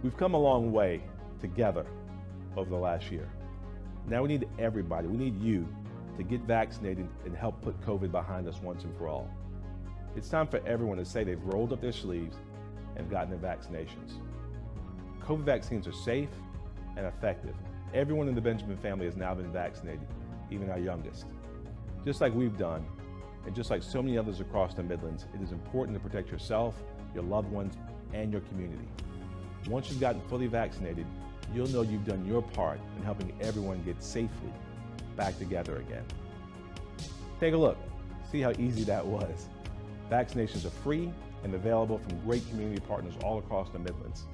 We've come a long way together over the last year. Now we need everybody, we need you to get vaccinated and help put COVID behind us once and for all. It's time for everyone to say they've rolled up their sleeves and gotten their vaccinations. COVID vaccines are safe and effective. Everyone in the Benjamin family has now been vaccinated, even our youngest. Just like we've done, and just like so many others across the Midlands, it is important to protect yourself, your loved ones, and your community. Once you've gotten fully vaccinated, you'll know you've done your part in helping everyone get safely back together again. Take a look, see how easy that was. Vaccinations are free and available from great community partners all across the Midlands.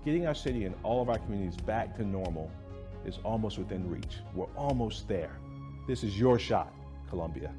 Getting our city and all of our communities back to normal is almost within reach. We're almost there. This is your shot, Columbia.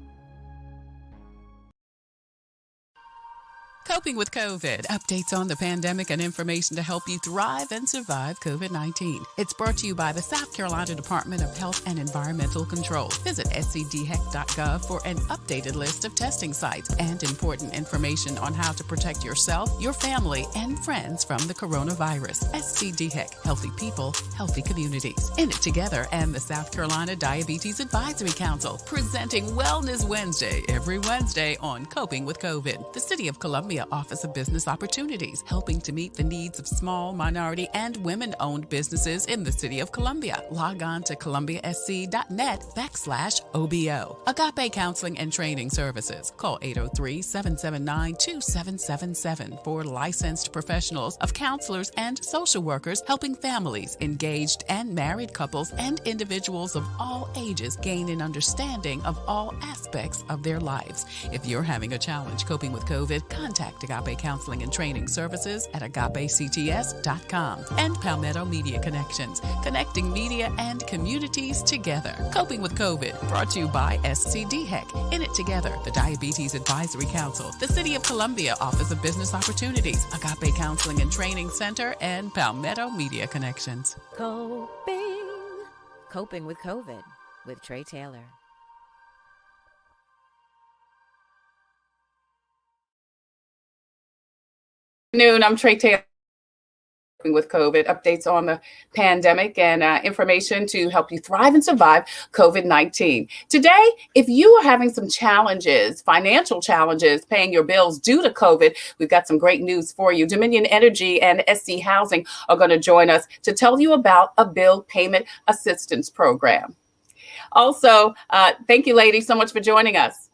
Coping with COVID. Updates on the pandemic and information to help you thrive and survive COVID-19. It's brought to you by the South Carolina Department of Health and Environmental Control. Visit scdheck.gov for an updated list of testing sites and important information on how to protect yourself, your family, and friends from the coronavirus. SCDHEC. Healthy people, healthy communities. In it together and the South Carolina Diabetes Advisory Council, presenting Wellness Wednesday every Wednesday on Coping with COVID. The City of Columbia Office of Business Opportunities, helping to meet the needs of small, minority, and women-owned businesses in the City of Columbia. Log on to columbiasc.net/OBO. Agape Counseling and Training Services. Call 803-779-2777 for licensed professionals of counselors and social workers helping families, engaged and married couples, and individuals of all ages gain an understanding of all aspects of their lives. If you're having a challenge coping with COVID, contact Agape Counseling and Training Services at agapects.com. And Palmetto Media Connections, connecting media and communities together. Coping with COVID, brought to you by SCDHEC. In it together, the Diabetes Advisory Council, the City of Columbia Office of Business Opportunities, Agape Counseling and Training Center, and Palmetto Media Connections. Coping with COVID with Tre Tailor. Good afternoon. I'm Tre Tailor with COVID, updates on the pandemic and information to help you thrive and survive COVID-19. Today, if you are having some challenges, financial challenges, paying your bills due to COVID, we've got some great news for you. Dominion Energy and SC Housing are going to join us to tell you about a bill payment assistance program. Also, thank you, ladies, so much for joining us.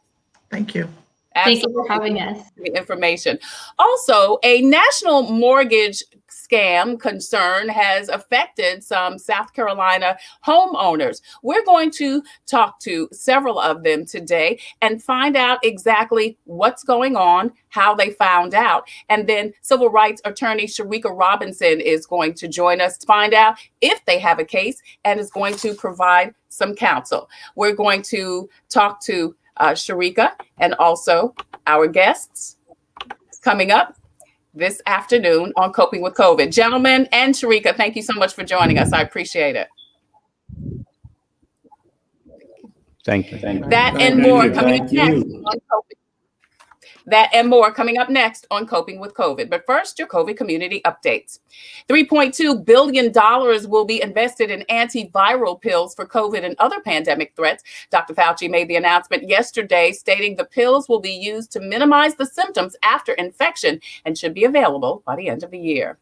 Thank you. Absolutely. Thank you for having us. The information. Also, a national mortgage scam concern has affected some South Carolina homeowners. We're going to talk to several of them today and find out exactly what's going on, how they found out. And then civil rights attorney Sharika Robinson is going to join us to find out if they have a case and is going to provide some counsel. We're going to talk to Sharika and also our guests coming up this afternoon on Coping with COVID. Gentlemen and Sharika, thank you so much for joining us. I appreciate it. Thank you. That and more coming up next on Coping. That and more coming up next on Coping with COVID. But first, your COVID community updates. $3.2 billion will be invested in antiviral pills for COVID and other pandemic threats. Dr. Fauci made the announcement yesterday, stating the pills will be used to minimize the symptoms after infection and should be available by the end of the year.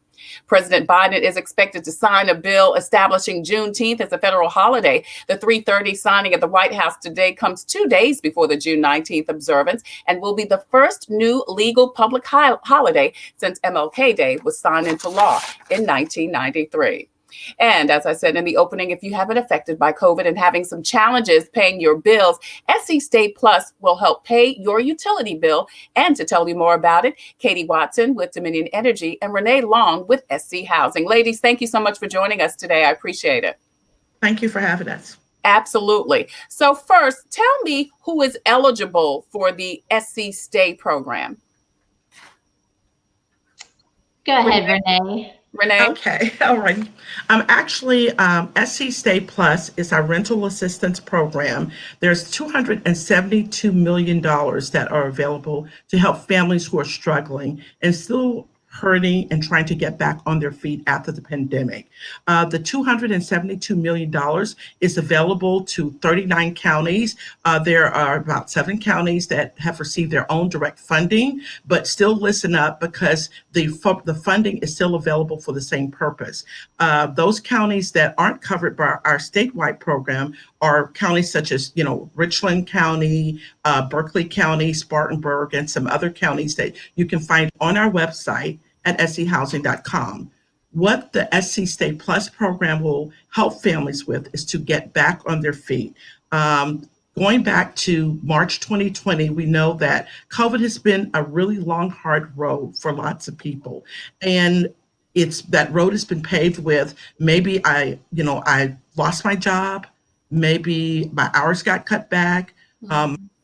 President Biden is expected to sign a bill establishing Juneteenth as a federal holiday. The 3:30 signing at the White House today comes 2 days before the June 19th observance and will be the first new legal public holiday since MLK Day was signed into law in 1993. And as I said in the opening, if you have been affected by COVID and having some challenges paying your bills, SC State Plus will help pay your utility bill. And to tell you more about it, Kaytee Watson with Dominion Energy and Renaye Long with SC Housing. Ladies, thank you so much for joining us today. I appreciate it. Thank you for having us. Absolutely. So first, tell me who is eligible for the SC Stay program. Go ahead, Renaye. Renaye? Okay, all right. Actually, SC Stay Plus is our rental assistance program. There's $272 million that are available to help families who are struggling and still hurting and trying to get back on their feet after the pandemic. The $272 million is available to 39 counties. There are about 7 counties that have received their own direct funding, but still listen up because the funding is still available for the same purpose. Those counties that aren't covered by our statewide program are counties such as, Richland County, Berkeley County, Spartanburg, and some other counties that you can find on our website at schousing.com. What the SC Stay Plus program will help families with is to get back on their feet. Going back to March 2020, we know that COVID has been a really long, hard road for lots of people. And that road has been paved with maybe I lost my job, maybe my hours got cut back.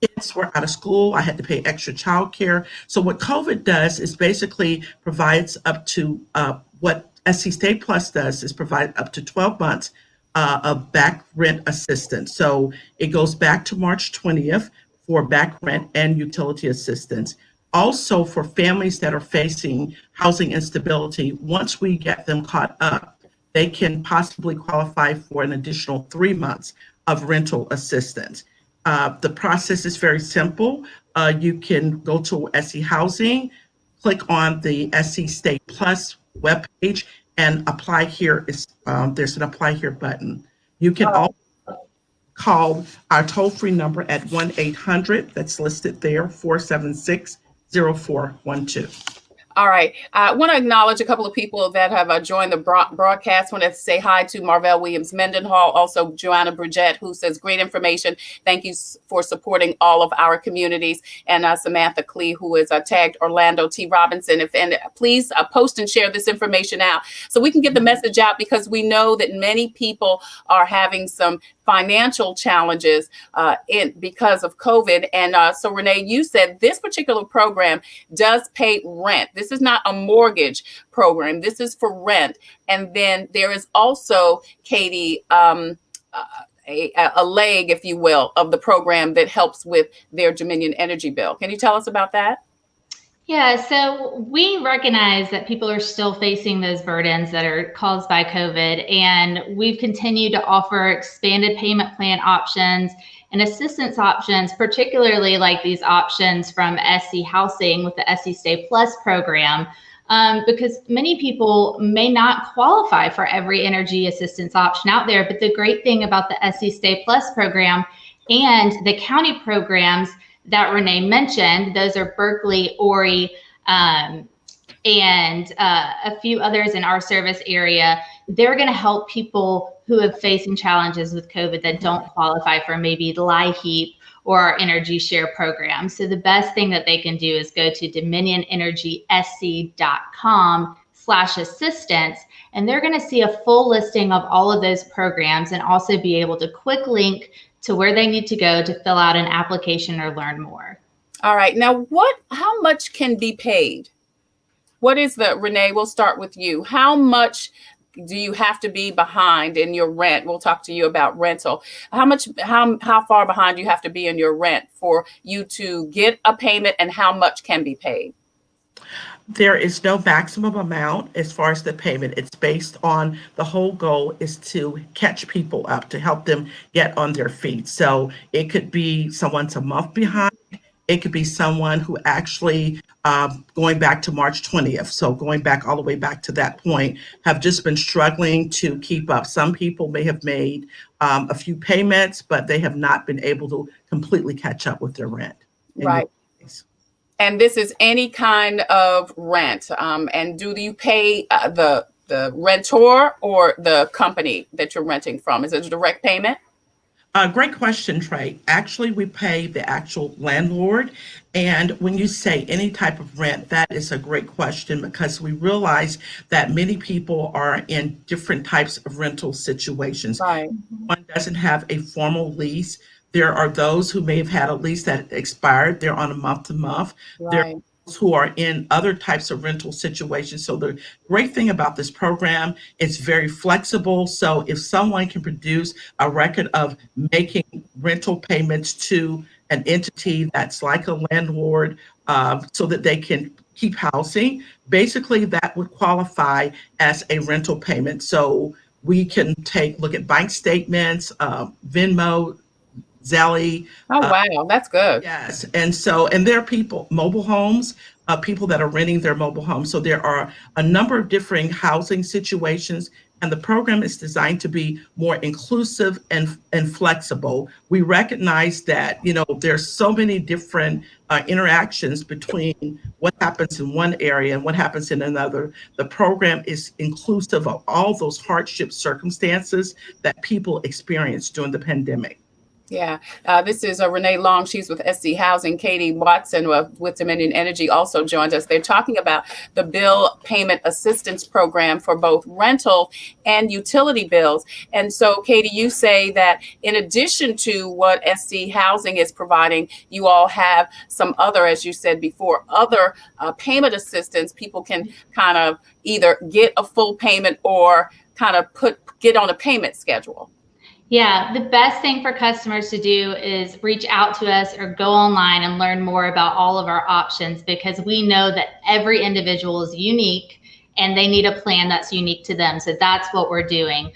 Kids were out of school. I had to pay extra childcare. So what COVID does is basically provides up to what SC Stay Plus does is provide up to 12 months of back rent assistance. So it goes back to March 20th for back rent and utility assistance. Also for families that are facing housing instability, once we get them caught up, they can possibly qualify for an additional 3 months of rental assistance. The process is very simple. You can go to SC Housing, click on the SC Stay Plus webpage, and apply here. There's an apply here button. You can also call our toll-free number at 1-800, that's listed there, 476-0412. All right. I want to acknowledge a couple of people that have joined the broadcast. I want to say hi to Marvell Williams Mendenhall, also Joanna Bridgette, who says great information. Thank you for supporting all of our communities. And Samantha Clee, who is tagged Orlando T. Robinson. And please post and share this information out so we can get the message out, because we know that many people are having some financial challenges because of COVID. And so Renaye, you said this particular program does pay rent. This is not a mortgage program. This is for rent. And then there is also, Kaytee, a leg, if you will, of the program that helps with their Dominion energy bill. Can you tell us about that? Yeah, so we recognize that people are still facing those burdens that are caused by COVID, and we've continued to offer expanded payment plan options and assistance options, particularly like these options from SC Housing with the SC Stay Plus program, because many people may not qualify for every energy assistance option out there. But the great thing about the SC Stay Plus program and the county programs that Renaye mentioned, those are Berkeley, Horry, and a few others in our service area. They're going to help people who are facing challenges with COVID that don't qualify for maybe LIHEAP or our Energy Share program. So the best thing that they can do is go to dominionenergysc.com/assistance, and they're going to see a full listing of all of those programs and also be able to quick link to where they need to go to fill out an application or learn more. All right. Now, how much can be paid? What is Renaye, we'll start with you. How much do you have to be behind in your rent? We'll talk to you about rental. How far behind do you have to be in your rent for you to get a payment, and how much can be paid? There is no maximum amount as far as the payment. It's based on, the whole goal is to catch people up, to help them get on their feet. So it could be someone's a month behind. It could be someone who actually, going back to March 20th, so going back all the way back to that point, have just been struggling to keep up. Some people may have made a few payments, but they have not been able to completely catch up with their rent. Right. And this is any kind of rent. And do you pay the rentor or the company that you're renting from? Is it a direct payment? Great question, Trey. Actually, we pay the actual landlord. And when you say any type of rent, that is a great question, because we realize that many people are in different types of rental situations. Right. One doesn't have a formal lease. There are those who may have had a lease that expired. They're on a month-to-month. Right. There are those who are in other types of rental situations. So the great thing about this program, it's very flexible. So if someone can produce a record of making rental payments to an entity that's like a landlord, so that they can keep housing, basically that would qualify as a rental payment. So we can look at bank statements, Venmo, Zelle. Oh, wow, that's good. Yes, and there are people, mobile homes, people that are renting their mobile homes. So there are a number of different housing situations, and the program is designed to be more inclusive and flexible. We recognize that, there's so many different interactions between what happens in one area and what happens in another. The program is inclusive of all those hardship circumstances that people experienced during the pandemic. Yeah, this is Renaye Long. She's with SC Housing. Kaytee Watson with Dominion Energy also joined us. They're talking about the bill payment assistance program for both rental and utility bills. And so, Kaytee, you say that in addition to what SC Housing is providing, you all have some other, as you said before, other payment assistance. People can kind of either get a full payment or kind of get on a payment schedule. Yeah, the best thing for customers to do is reach out to us or go online and learn more about all of our options, because we know that every individual is unique and they need a plan that's unique to them. So that's what we're doing.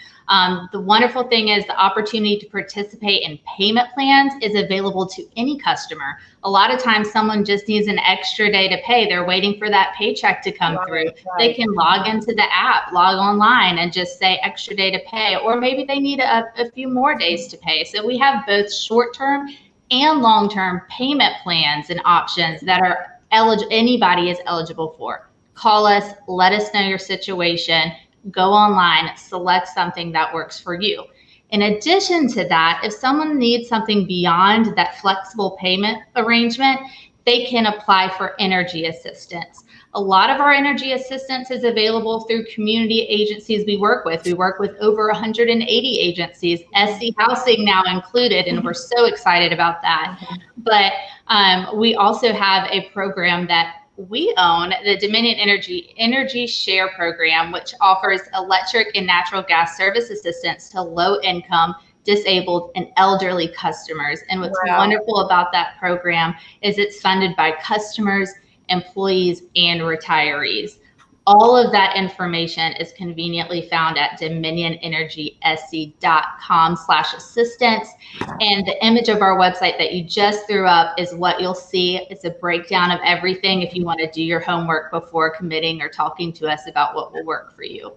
The wonderful thing is the opportunity to participate in payment plans is available to any customer. A lot of times someone just needs an extra day to pay. They're waiting for that paycheck to come through. Right. They can log into the app, log online and just say extra day to pay, or maybe they need a few more days to pay. So we have both short-term and long-term payment plans and options that are anybody is eligible for. Call us, let us know your situation. Go online, select something that works for you. In addition to that, if someone needs something beyond that flexible payment arrangement, they can apply for energy assistance. A lot of our energy assistance is available through community agencies we work with. We work with over 180 agencies, SC Housing now included, and we're so excited about that. But we also have a program that we own, the Dominion Energy Share Program, which offers electric and natural gas service assistance to low-income, disabled, and elderly customers. And what's wonderful about that program is it's funded by customers, employees, and retirees. All of that information is conveniently found at dominionenergysc.com/assistance. And the image of our website that you just threw up is what you'll see. It's a breakdown of everything if you want to do your homework before committing or talking to us about what will work for you.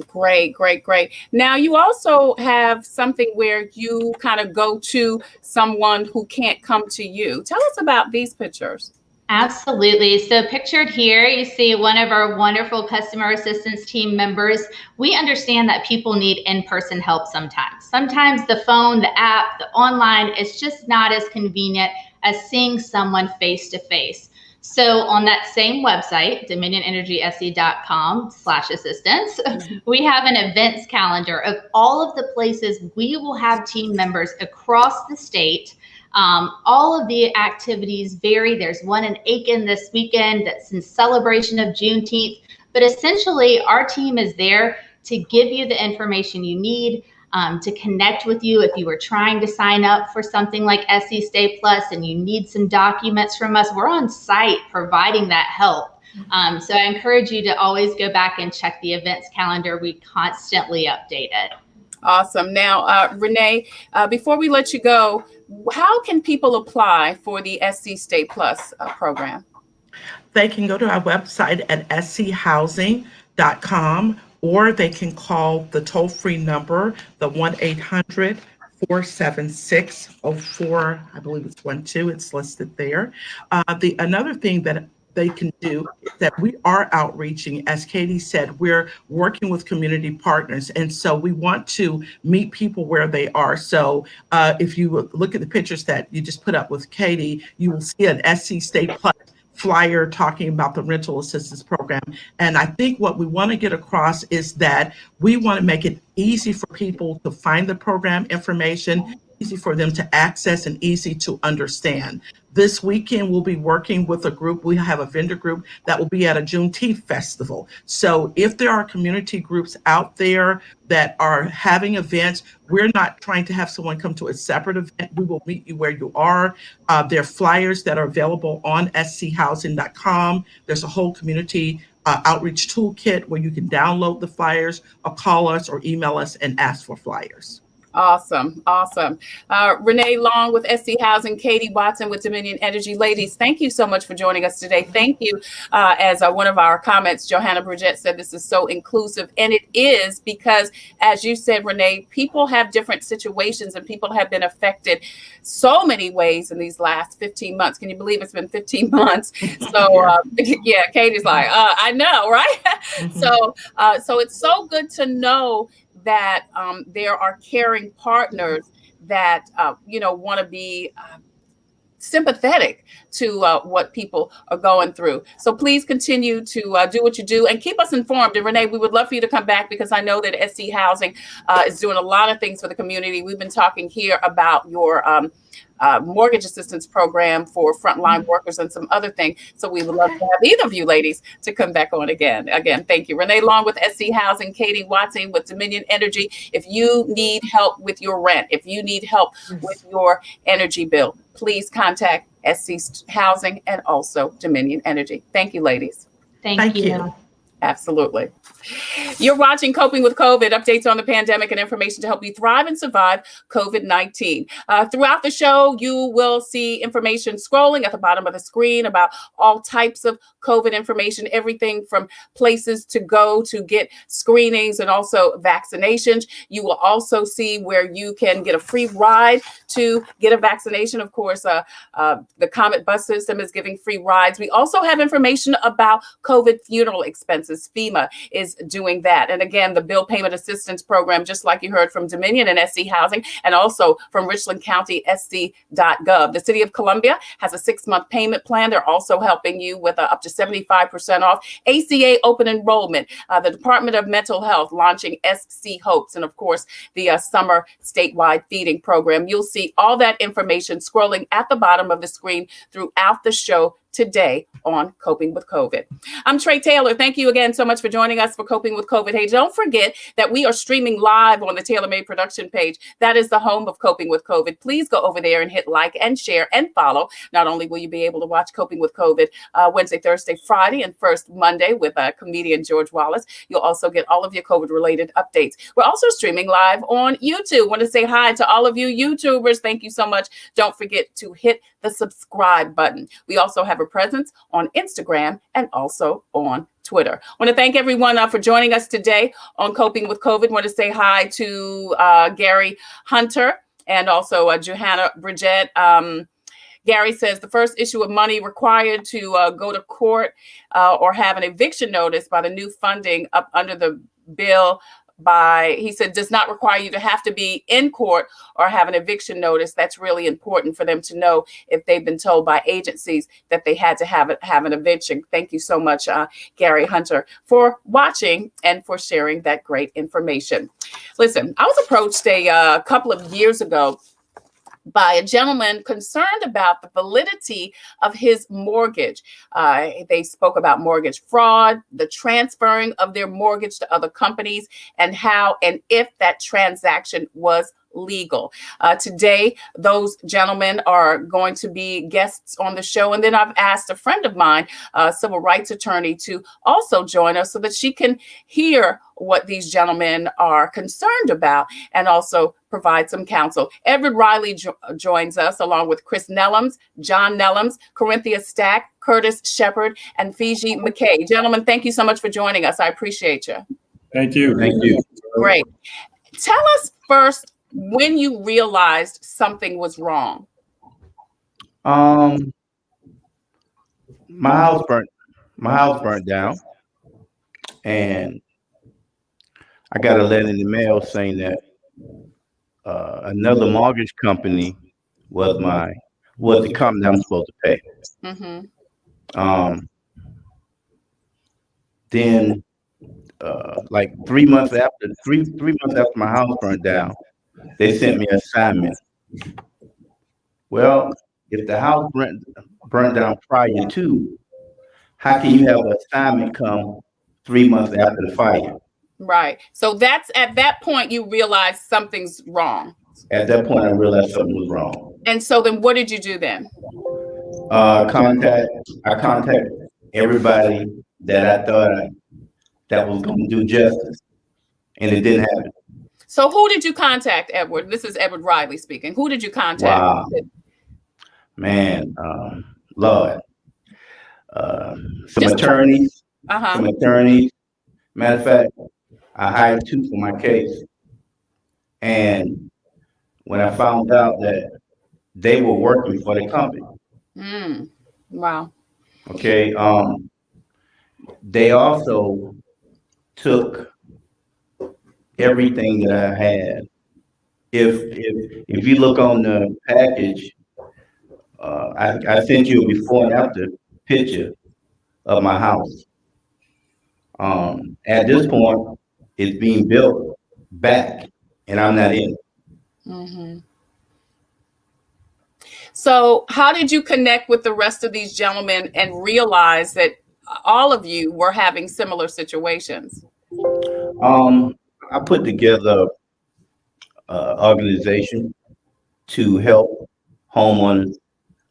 Great, great, great. Now, you also have something where you kind of go to someone who can't come to you. Tell us about these pictures. Absolutely. So pictured here, you see one of our wonderful customer assistance team members. We understand that people need in-person help sometimes. Sometimes the phone, the app, the online is just not as convenient as seeing someone face-to-face. So on that same website, dominionenergysc.com/assistance, we have an events calendar of all of the places we will have team members across the state. All of the activities vary. There's one in Aiken this weekend that's in celebration of Juneteenth. But essentially, our team is there to give you the information you need, to connect with you if you were trying to sign up for something like SC Stay Plus and you need some documents from us. We're on site providing that help. So I encourage you to always go back and check the events calendar. We constantly update it. Awesome. Now, Renaye, before we let you go, how can people apply for the SC Stay Plus program? They can go to our website at schousing.com, or they can call the toll-free number, the 1-800-476-04, I believe it's 12, it's listed there. Another thing that they can do that we are outreaching, as Kaytee said, we're working with community partners. And so we want to meet people where they are. So if you look at the pictures that you just put up with Kaytee, you will see an SC Stay Plus flyer talking about the rental assistance program. And I think what we want to get across is that we want to make it easy for people to find the program information, easy for them to access, and easy to understand. This weekend, we'll be working with a group. We have a vendor group that will be at a Juneteenth festival. So if there are community groups out there that are having events, we're not trying to have someone come to a separate event. We will meet you where you are. There are flyers that are available on schousing.com. There's a whole community outreach toolkit where you can download the flyers or call us or email us and ask for flyers. Awesome. Awesome. Renaye Long with SC Housing, Kaytee Watson with Dominion Energy. Ladies, thank you so much for joining us today. Thank you. As one of our comments, Johanna Bridget said, this is so inclusive. And it is because, as you said, Renaye, people have different situations and people have been affected so many ways in these last 15 months. Can you believe it's been 15 months? So, yeah, Katie's like, I know, right? Mm-hmm. So it's so good to know that there are caring partners that want to be sympathetic to what people are going through. So please continue to do what you do and keep us informed. And Renaye, we would love for you to come back because I know that SC Housing is doing a lot of things for the community. We've been talking here about your mortgage assistance program for frontline workers and some other things. So we would love to have either of you ladies to come back on again. Again, thank you. Renaye Long with SC Housing, Kaytee Watson with Dominion Energy. If you need help with your rent, if you need help with your energy bill, please contact SC Housing and also Dominion Energy. Thank you, ladies. Thank you. Absolutely. You're watching Coping with COVID, updates on the pandemic and information to help you thrive and survive COVID-19. Throughout the show, you will see information scrolling at the bottom of the screen about all types of COVID information, everything from places to go to get screenings and also vaccinations. You will also see where you can get a free ride to get a vaccination. Of course, the Comet bus system is giving free rides. We also have information about COVID funeral expenses. FEMA is doing that. And again, the bill payment assistance program, just like you heard from Dominion and SC Housing, and also from Richland County SC.gov. The City of Columbia has a 6-month payment plan. They're also helping you with up to 75% off ACA open enrollment. The Department of Mental Health launching SC Hopes, and of course, the summer statewide feeding program. You'll see all that information scrolling at the bottom of the screen throughout the show today on Coping with COVID. I'm Tre Tailor. Thank you again so much for joining us for Coping with COVID. Hey, don't forget that we are streaming live on the Tailor Made production page. That is the home of Coping with COVID. Please go over there and hit like and share and follow. Not only will you be able to watch Coping with COVID Wednesday, Thursday, Friday, and first Monday with comedian George Wallace, you'll also get all of your COVID-related updates. We're also streaming live on YouTube. Want to say hi to all of you YouTubers. Thank you so much. Don't forget to hit the subscribe button. We also have a presence on Instagram and also on Twitter. I want to thank everyone for joining us today on Coping with COVID. I want to say hi to Gary Hunter and also Johanna Bridget. Gary says the first issue of money required to go to court or have an eviction notice by the new funding up under the bill he said, does not require you to have to be in court or have an eviction notice. That's really important for them to know if they've been told by agencies that they had to have an eviction. Thank you so much, Gary Hunter, for watching and for sharing that great information. Listen, I was approached a couple of years ago by a gentleman concerned about the validity of his mortgage. They spoke about mortgage fraud, the transferring of their mortgage to other companies, and how and if that transaction was legal. Today, those gentlemen are going to be guests on the show. And then I've asked a friend of mine, a civil rights attorney, to also join us so that she can hear what these gentlemen are concerned about and also provide some counsel. Edward Riley joins us along with Chris Nelums, John Nelums, Corinthea Stack, Curtis Shepard, and Feiji Mckay. Gentlemen, thank you so much for joining us. I appreciate you. Thank you. Thank you. Great. Tell us first when you realized something was wrong. My house burnt down, and I got a letter in the mail saying that another mortgage company was the company I'm supposed to pay. Mm-hmm. Then, like 3 months after my house burnt down, they sent me an assignment. Well, if the house burned down prior to, how can you have an assignment come 3 months after the fire? Right. So that's at that point you realize something's wrong. At that point, I realized something was wrong. And so then what did you do then? I contacted everybody that I thought that was going to do justice, and it didn't happen. So who did you contact, Edward? This is Edward Riley speaking. Who did you contact? Wow. Man, Lord. Some attorneys. Some attorneys. Matter of fact, I hired 2 for my case. And when I found out that they were working for the company. Wow. Okay. They also took everything that I had. If you look on the package, I sent you a before and after picture of my house. At this point, it's being built back, and I'm not in it. So how did you connect with the rest of these gentlemen and realize that all of you were having similar situations? I put together an organization to help homeowners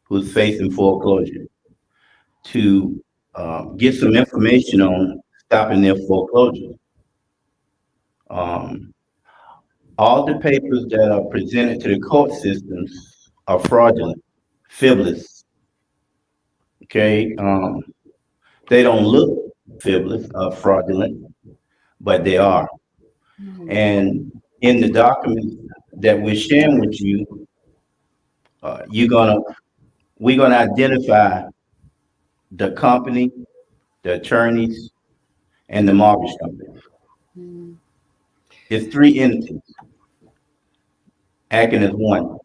who's facing foreclosure, to get some information on stopping their foreclosure. All the papers that are presented to the court systems are fraudulent, frivolous. Okay, they don't look frivolous or fraudulent, but they are. And in the document that we're sharing with you, we're gonna identify the company, the attorneys, and the mortgage company. It's 3 entities acting as one.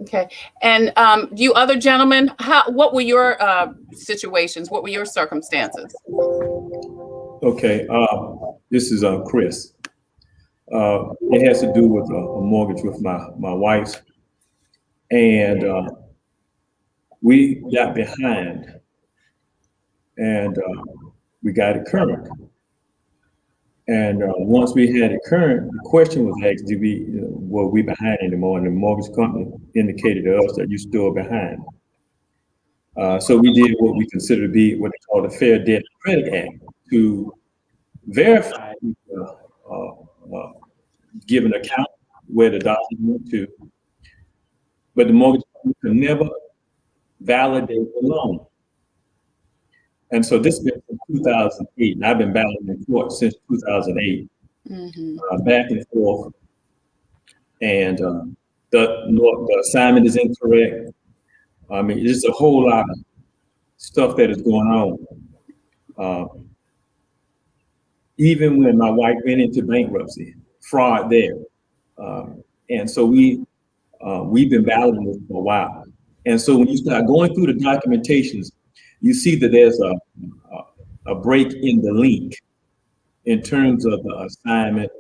Okay. And you other gentlemen, what were your situations? What were your circumstances? Okay. This is Chris. It has to do with a mortgage with my wife's. And we got behind, and we got it current. And once we had it current, the question was asked, were we behind anymore? And the mortgage company indicated to us that you're still behind. So we did what we consider to be what they call the Fair Debt Credit Act to verify, give an account where the document went to, but the mortgage company could never validate the loan. And so this has been from 2008, and I've been battling in court since 2008, back and forth. And the assignment is incorrect. I mean, there's a whole lot of stuff that is going on. Even when my wife went into bankruptcy, fraud there. And so we've been battling this for a while. And so when you start going through the documentations, you see that there's a break in the link in terms of the assignment,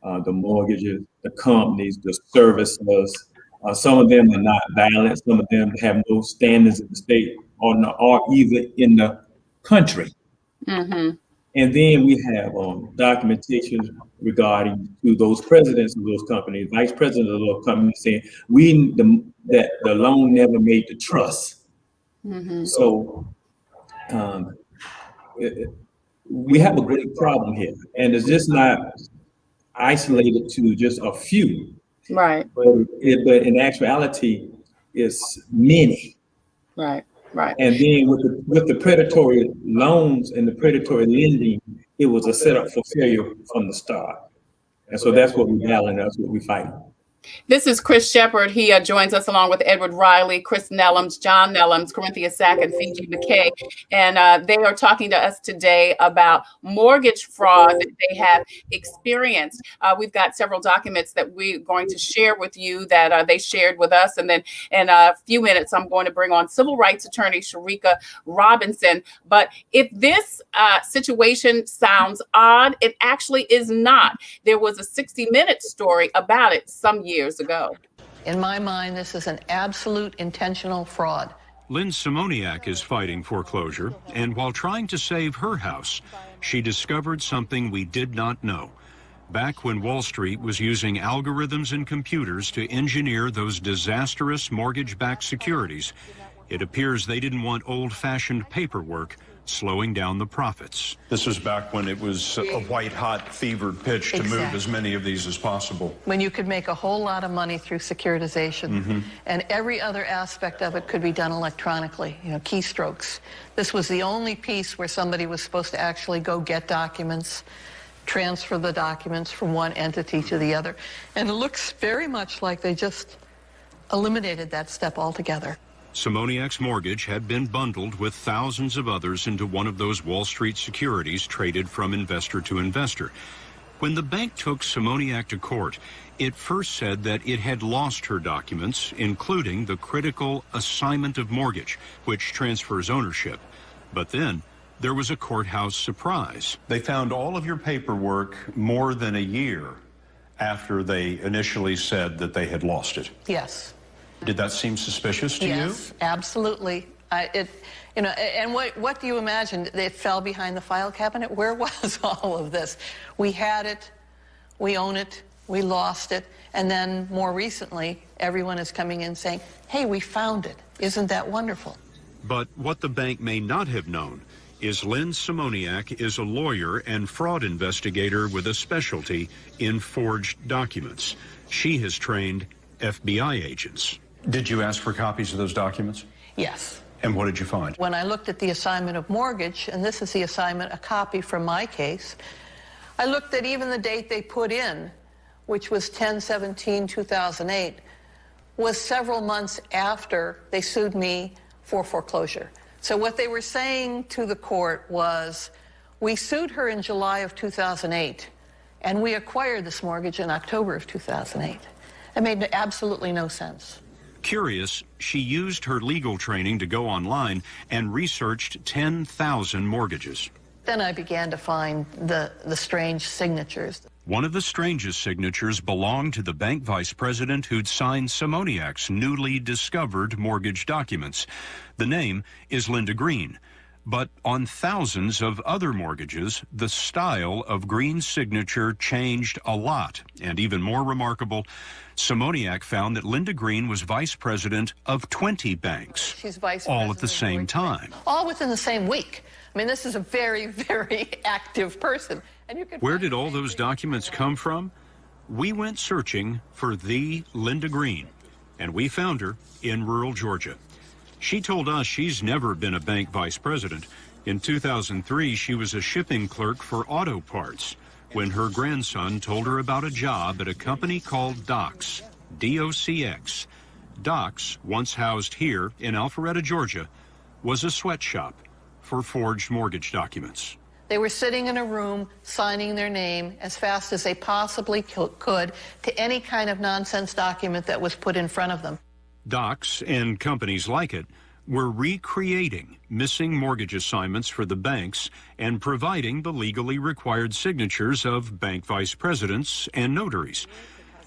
the mortgages, the companies, the servicers. Some of them are not valid. Some of them have no standards in the state or even in the country. And then we have documentation regarding to those presidents of those companies, vice presidents of those companies saying that the loan never made the trust. So we have a great problem here, and it's just not isolated to just a few. Right. But in actuality, it's many. Right. Right. And then with the predatory loans and the predatory lending, it was a setup for failure from the start. And so that's what we're battling. That's what we're fighting. This is Chris Shepard. He joins us along with Edward Riley, Chris Nelums, John Nelums, Corinthea Stack, and Feiji Mckay. And they are talking to us today about mortgage fraud that they have experienced. We've got several documents that we're going to share with you that they shared with us. And then in a few minutes, I'm going to bring on civil rights attorney Sharika Robinson. But if this situation sounds odd, it actually is not. There was a 60 Minutes story about it some years ago. In my mind, this is an absolute intentional fraud. Lynn Simoniak is fighting foreclosure, and while trying to save her house, she discovered something we did not know. Back when Wall Street was using algorithms and computers to engineer those disastrous mortgage-backed securities, it appears they didn't want old-fashioned paperwork slowing down the profits. This was back when it was a white-hot, fevered pitch to move as many of these as possible. When you could make a whole lot of money through securitization, and every other aspect of it could be done electronically, keystrokes. This was the only piece where somebody was supposed to actually go get documents, transfer the documents from one entity to the other. And it looks very much like they just eliminated that step altogether. Simoniak's mortgage had been bundled with thousands of others into one of those Wall Street securities traded from investor to investor. When the bank took Simoniak to court, it first said that it had lost her documents, including the critical assignment of mortgage, which transfers ownership. But then there was a courthouse surprise. They found all of your paperwork more than a year after they initially said that they had lost it. Yes. Did that seem suspicious to you? Yes, absolutely. And what do you imagine? It fell behind the file cabinet? Where was all of this? We had it, we own it, we lost it, and then more recently, everyone is coming in saying, hey, we found it. Isn't that wonderful? But what the bank may not have known is Lynn Simoniak is a lawyer and fraud investigator with a specialty in forged documents. She has trained FBI agents. Did you ask for copies of those documents? Yes. And what did you find? When I looked at the assignment of mortgage, and this is the assignment, a copy from my case, I looked at even the date they put in, which was 10/17/2008, was several months after they sued me for foreclosure. So what they were saying to the court was, we sued her in July of 2008, and we acquired this mortgage in October of 2008. It made absolutely no sense. Curious, she used her legal training to go online and researched 10,000 mortgages. Then I began to find the strange signatures. One of the strangest signatures belonged to the bank vice president who'd signed Simoniak's newly discovered mortgage documents. The name is Linda Green. But on thousands of other mortgages, the style of Green's signature changed a lot. And even more remarkable, Simoniak found that Linda Green was vice president of 20 banks, She's vice all president at the same time. All within the same week. I mean, this is a very, very active person. And you could Where did all those documents come from? We went searching for the Linda Green, and we found her in rural Georgia. She told us she's never been a bank vice president. In 2003, she was a shipping clerk for auto parts when her grandson told her about a job at a company called Docs, D-O-C-X. Docs, once housed here in Alpharetta, Georgia, was a sweatshop for forged mortgage documents. They were sitting in a room signing their name as fast as they possibly could to any kind of nonsense document that was put in front of them. Docs and companies like it were recreating missing mortgage assignments for the banks and providing the legally required signatures of bank vice presidents and notaries.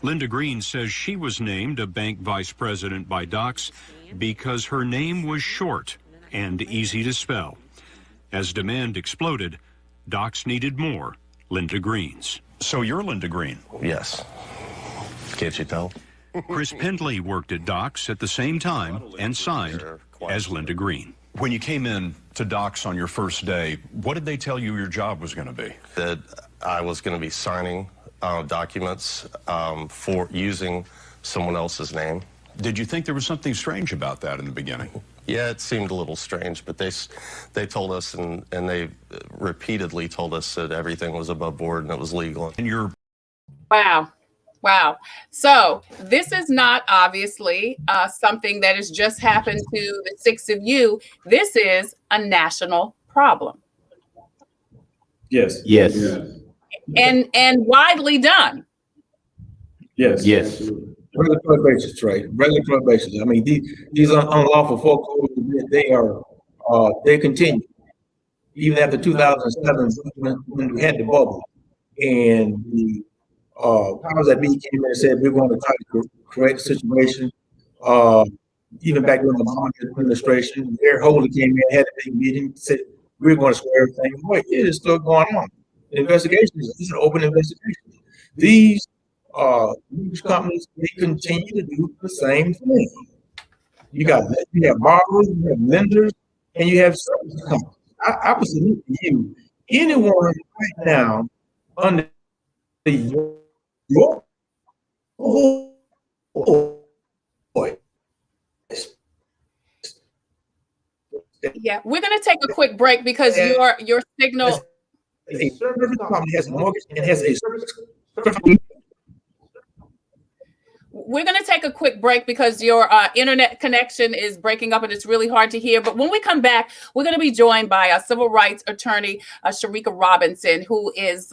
Linda Green says she was named a bank vice president by Docs because her name was short and easy to spell. As demand exploded, Docs needed more Linda Greens. So you're Linda Green? Yes. Can't you tell? Chris Pendley worked at Docs at the same time and signed as Linda Green. When you came in to Docs on your first day, what did they tell you your job was going to be? That I was going to be signing documents for using someone else's name. Did you think there was something strange about that in the beginning? Yeah, it seemed a little strange, but they told us and they repeatedly told us that everything was above board and it was legal. And you're... Wow. Wow. So this is not obviously something that has just happened to the six of you. This is a national problem. Yes. Yes. And widely done. Yes. Yes. Regulatory basis, Trey. Regulatory basis. I mean, these unlawful foreclosures, they continue. Even after 2007, when we had the bubble, and the powers that be came in and said, we're going to try to correct the situation. Even back during the Obama administration, Mayor Holder came in, had a big meeting, said, we're going to square everything away. It is still going on. The investigation is an open investigation. These mortgage companies, they continue to do the same thing. You have borrowers, you have lenders, and you have service companies. I would submit to you, anyone right now under your Yeah, we're going to take a quick break because your signal. A service company has a mortgage and has a service. We're going to take a quick break because your internet connection is breaking up and it's really hard to hear. But when we come back, we're going to be joined by a civil rights attorney, Sharika Robinson, who is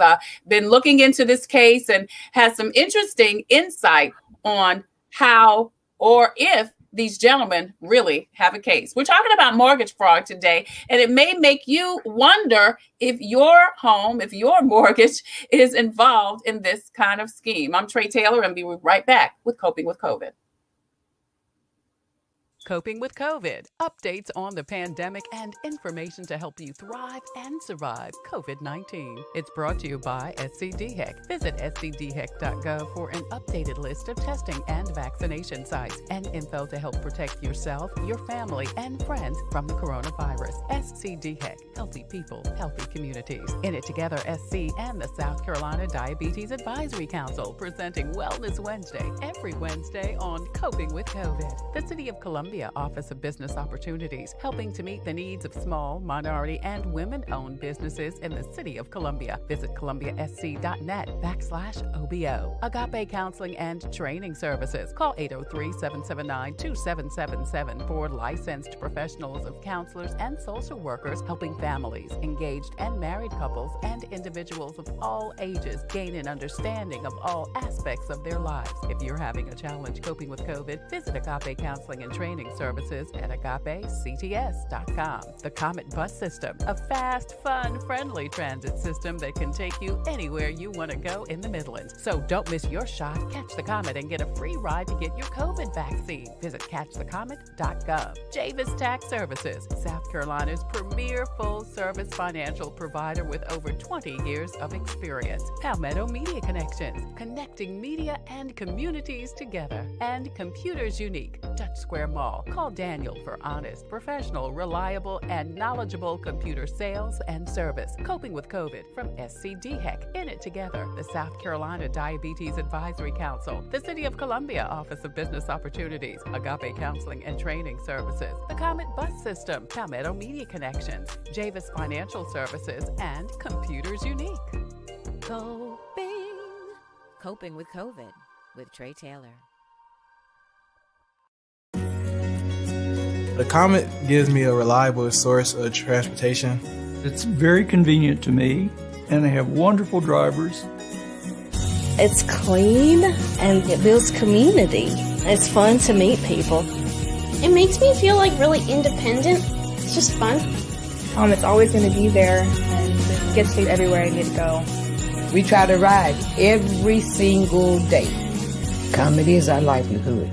been looking into this case and has some interesting insight on how or if these gentlemen really have a case. We're talking about mortgage fraud today, and it may make you wonder if your home, if your mortgage is involved in this kind of scheme. I'm Tre Tailor, and be right back with Coping with COVID. Coping with COVID, updates on the pandemic and information to help you thrive and survive COVID-19. It's brought to you by SC Homeowners. Visit scdhec.gov for an updated list of testing and vaccination sites and info to help protect yourself, your family, and friends from the coronavirus. SC Homeowners, healthy people, healthy communities. In it together, SC and the South Carolina Diabetes Advisory Council, presenting Wellness Wednesday every Wednesday on Coping with COVID. The City of Columbia Office of Business Opportunities, helping to meet the needs of small, minority, and women-owned businesses in the City of Columbia. Visit columbiasc.net/OBO. Agape Counseling and Training Services. Call 803-779-2777 for licensed professionals of counselors and social workers helping families, engaged and married couples, and individuals of all ages gain an understanding of all aspects of their lives. If you're having a challenge coping with COVID, visit Agape Counseling and Training Services at agapects.com. The Comet Bus System, a fast, fun, friendly transit system that can take you anywhere you want to go in the Midlands. So don't miss your shot. Catch the Comet and get a free ride to get your COVID vaccine. Visit catchthecomet.gov. Javis Tax Services, South Carolina's premier full-service financial provider with over 20 years of experience. Palmetto Media Connections, connecting media and communities together. And Computers Unique, Dutch Square Mall. Call Daniel for honest, professional, reliable, and knowledgeable computer sales and service. Coping with COVID from SC Homeowners. In it together, the South Carolina Diabetes Advisory Council, the City of Columbia Office of Business Opportunities, Agape Counseling and Training Services, the Comet Bus System, Palmetto Media Connections, Javis Financial Services, and Computers Unique. Coping with COVID with Tre Tailor. The Comet gives me a reliable source of transportation. It's very convenient to me, and they have wonderful drivers. It's clean, and it builds community. It's fun to meet people. It makes me feel like really independent. It's just fun. It's always going to be there, and it gets me everywhere I need to go. We try to ride every single day. Comedy is our livelihood.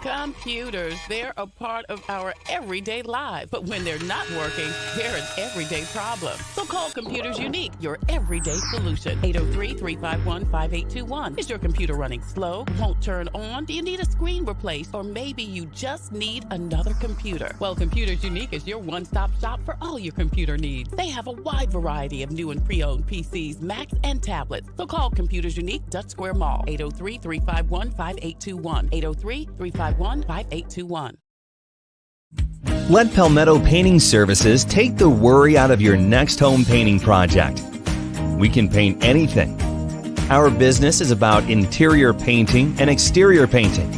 Computers, they're a part of our everyday lives, but when they're not working, they're an everyday problem. So call Computers Unique, your everyday solution. 803-351-5821. Is your computer running slow? Won't turn on? Do you need a screen replaced? Or maybe you just need another computer? Well, Computers Unique is your one-stop shop for all your computer needs. They have a wide variety of new and pre-owned PCs, Macs, and tablets. So call Computers Unique, Dutch Square Mall. 803-351-5821. 803-351-5821. Let Palmetto Painting Services take the worry out of your next home painting project. We can paint anything. Our business is about interior painting and exterior painting.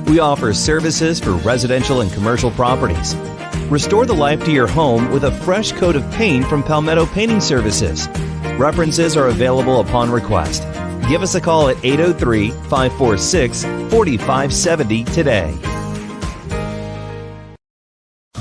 We offer services for residential and commercial properties. Restore the life to your home with a fresh coat of paint from Palmetto Painting Services. References are available upon request. Give us a call at 803-546-4570 today.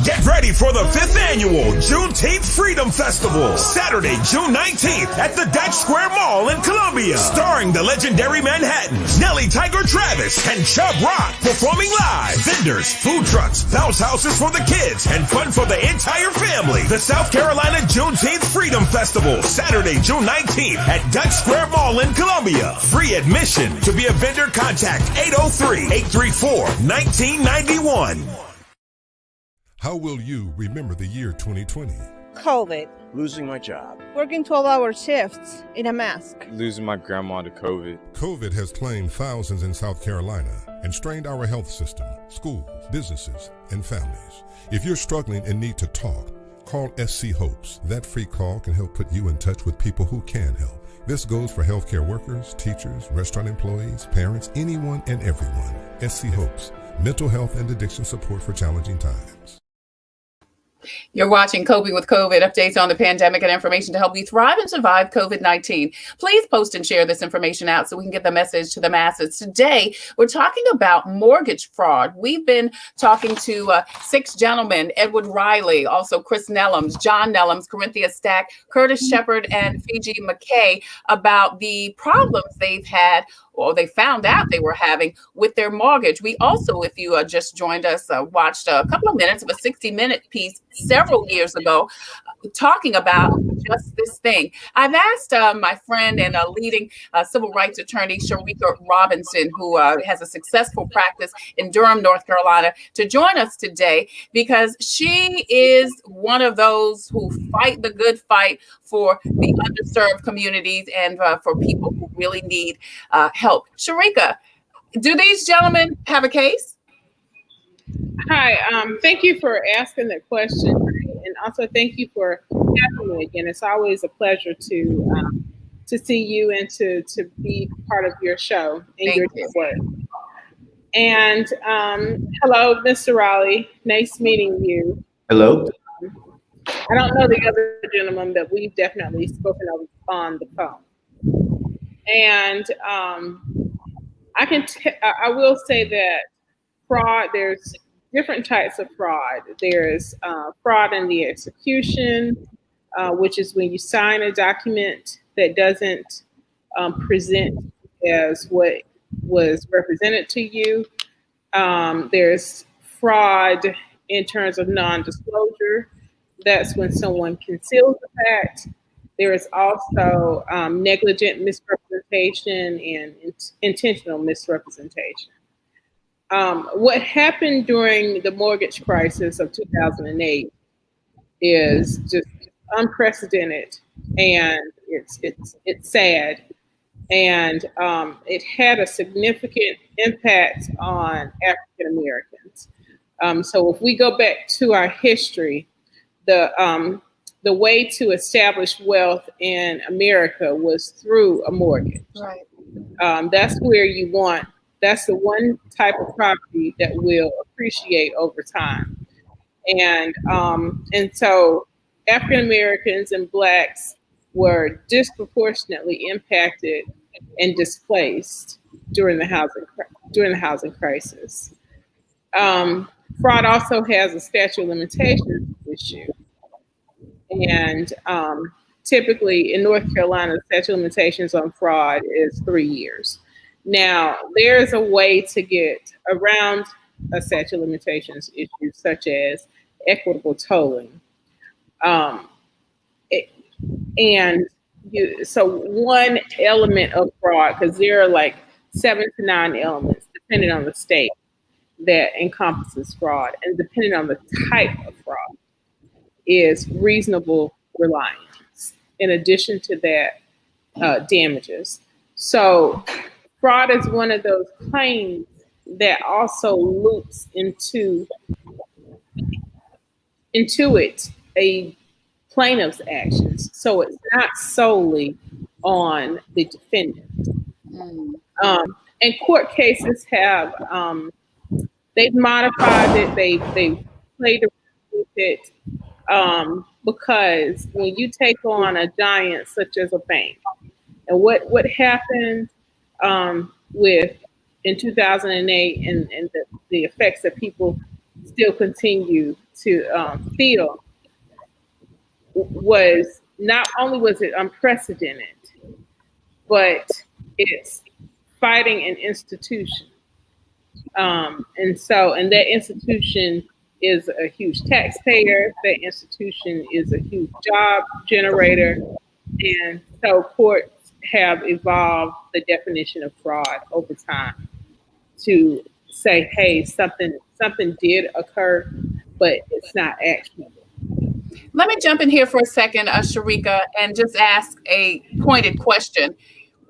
Get ready for the 5th annual Juneteenth Freedom Festival, Saturday, June 19th at the Dutch Square Mall in Columbia. Starring the legendary Manhattans, Nelly Tiger Travis, and Chubb Rock. Performing live. Vendors, food trucks, bounce houses for the kids, and fun for the entire family. The South Carolina Juneteenth Freedom Festival, Saturday, June 19th at Dutch Square Mall in Columbia. Free admission. To be a vendor, contact 803-834-1991. How will you remember the year 2020? COVID. Losing my job. Working 12-hour shifts in a mask. Losing my grandma to COVID. COVID has claimed thousands in South Carolina and strained our health system, schools, businesses, and families. If you're struggling and need to talk, call SC Hopes. That free call can help put you in touch with people who can help. This goes for healthcare workers, teachers, restaurant employees, parents, anyone and everyone. SC Hopes, mental health and addiction support for challenging times. You're watching Coping with COVID, updates on the pandemic and information to help you thrive and survive COVID-19. Please post and share this information out so we can get the message to the masses. Today, we're talking about mortgage fraud. We've been talking to 6 gentlemen, Edward Riley, also Chris Nelums, John Nelums, Corinthea Stack, Curtis Shepard, and Feiji Mckay about the problems they've had or they found out they were having with their mortgage. We also, if you just joined us, watched a couple of minutes of a 60-minute piece several years ago talking about just this thing. I've asked my friend and a leading civil rights attorney, Sharika Robinson, who has a successful practice in Durham, North Carolina, to join us today because she is one of those who fight the good fight for the underserved communities and for people who really need help. Sharika, do these gentlemen have a case? Hi, thank you for asking that question. And also thank you for having me again. It's always a pleasure to see you and to be part of your show and your work. And hello, Mr. Riley. Nice meeting you. Hello. I don't know the other gentleman, but we've definitely spoken on the phone. And I will say that fraud, there's different types of fraud. There's fraud in the execution, which is when you sign a document that doesn't present as what was represented to you. There's fraud in terms of non-disclosure. That's when someone conceals the fact. There is also negligent misrepresentation and intentional misrepresentation. What happened during the mortgage crisis of 2008 is just unprecedented, and it's sad, and it had a significant impact on African Americans. So if we go back to our history, the way to establish wealth in America was through a mortgage. Right. That's where you want. That's the one type of property that will appreciate over time. And so African Americans and Blacks were disproportionately impacted and displaced during the housing crisis. Fraud also has a statute of limitations issue. And typically in North Carolina, the statute of limitations on fraud is 3 years. Now, there's a way to get around a statute of limitations issue, such as equitable tolling. So one element of fraud, because there are like 7 to 9 elements, depending on the state, that encompasses fraud, and depending on the type of fraud, is reasonable reliance. In addition to that, damages. So fraud is one of those claims that also loops into it a plaintiff's actions. So it's not solely on the defendant. And court cases have, they've modified it, they've played around with it, because when you take on a giant such as a bank, and what happened in 2008 and the effects that people still continue to feel was not only was it unprecedented, but it's fighting an institution. And that institution is a huge taxpayer. That institution is a huge job generator. And so courts have evolved the definition of fraud over time to say, hey, something did occur, but it's not actionable. Let me jump in here for a second, Sharika, and just ask a pointed question.